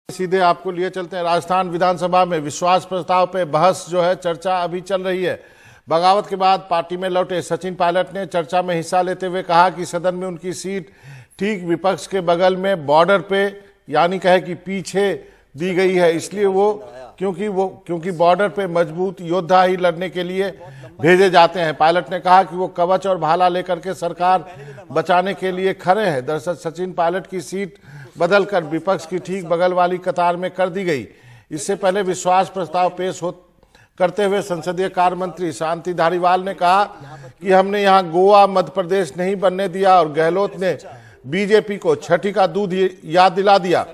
सीधे आपको लिए चलते हैं। राजस्थान विधानसभा में विश्वास प्रस्ताव पे बहस जो है, चर्चा अभी चल रही है। बगावत के बाद पार्टी में लौटे सचिन पायलट ने चर्चा में हिस्सा लेते हुए कहा कि सदन में उनकी सीट ठीक विपक्ष के बगल में बॉर्डर पे, यानी कहे कि पीछे दी गई है, इसलिए क्योंकि बॉर्डर पे मजबूत योद्धा ही लड़ने के लिए भेजे जाते हैं। पायलट ने कहा कि वो कवच और भाला लेकर के सरकार बचाने के लिए खड़े हैं। दरअसल सचिन पायलट की सीट बदलकर विपक्ष की ठीक बगल वाली कतार में कर दी गई। इससे पहले विश्वास प्रस्ताव पेश करते हुए संसदीय कार्य मंत्री शांति धारीवाल ने कहा कि हमने यहाँ गोवा मध्य प्रदेश नहीं बनने दिया और गहलोत ने बीजेपी को छठी का दूध याद दिला दिया।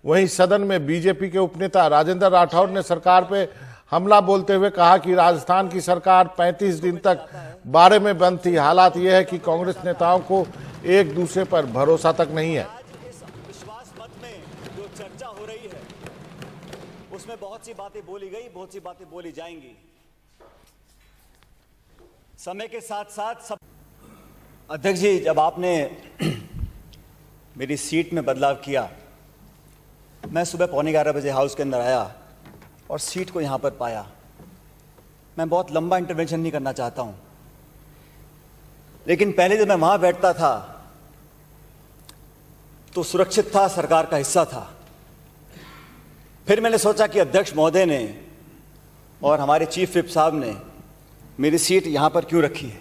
वहीं सदन में बीजेपी के उपनेता राजेंद्र राठौर ने सरकार पे हमला बोलते हुए कहा कि राजस्थान की सरकार 35 दिन तक बाड़े में बंद थी। हालात यह है कि कांग्रेस नेताओं को एक दूसरे पर भरोसा तक नहीं है। विश्वास मत में जो चर्चा हो रही है उसमें बहुत सी बातें बोली गई, बहुत सी बातें बोली जाएंगी। समय के साथ साथ सब अध्यक्ष जी, जब आपने मेरी सीट में बदलाव किया, मैं सुबह 11:15 बजे हाउस के अंदर आया और सीट को यहां पर पाया। मैं बहुत लंबा इंटरवेंशन नहीं करना चाहता हूं, लेकिन पहले जब मैं वहां बैठता था तो सुरक्षित था, सरकार का हिस्सा था। फिर मैंने सोचा कि अध्यक्ष महोदय ने और हमारे चीफ विप साहब ने मेरी सीट यहां पर क्यों रखी है।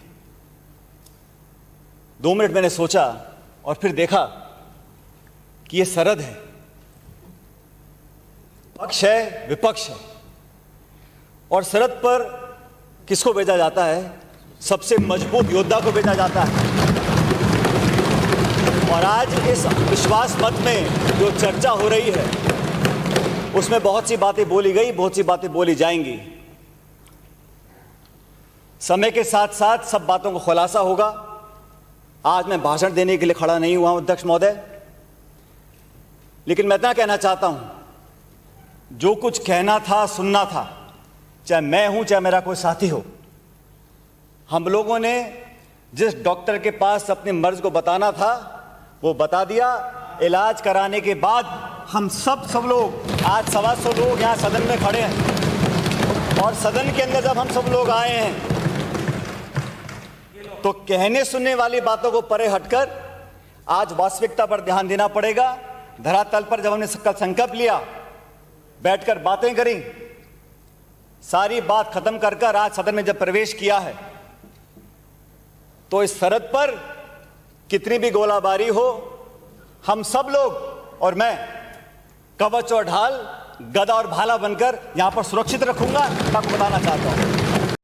2 मिनट मैंने सोचा और फिर देखा कि यह सरहद है, पक्ष है, विपक्ष है, और सरहद पर किसको भेजा जाता है? सबसे मजबूत योद्धा को भेजा जाता है। और आज इस विश्वास मत में जो चर्चा हो रही है उसमें बहुत सी बातें बोली गई, बहुत सी बातें बोली जाएंगी। समय के साथ साथ सब बातों का खुलासा होगा। आज मैं भाषण देने के लिए खड़ा नहीं हुआ हूं अध्यक्ष महोदय, लेकिन मैं इतना कहना चाहता हूं, जो कुछ कहना था, सुनना था, चाहे मैं हूं चाहे मेरा कोई साथी हो, हम लोगों ने जिस डॉक्टर के पास अपनी मर्ज को बताना था वो बता दिया। इलाज कराने के बाद हम सब लोग, आज 125 लोग यहाँ सदन में खड़े हैं, और सदन के अंदर जब हम सब लोग आए हैं तो कहने सुनने वाली बातों को परे हटकर आज वास्तविकता पर ध्यान देना पड़ेगा। धरातल पर जब हमने कल संकल्प लिया, बैठकर बातें करी, सारी बात खत्म कर आज सदन में जब प्रवेश किया है, तो इस सरहद पर कितनी भी गोलाबारी हो, हम सब लोग और मैं कवच और ढाल, गदा और भाला बनकर यहां पर सुरक्षित रखूंगा। मैं आपको बताना चाहता हूं।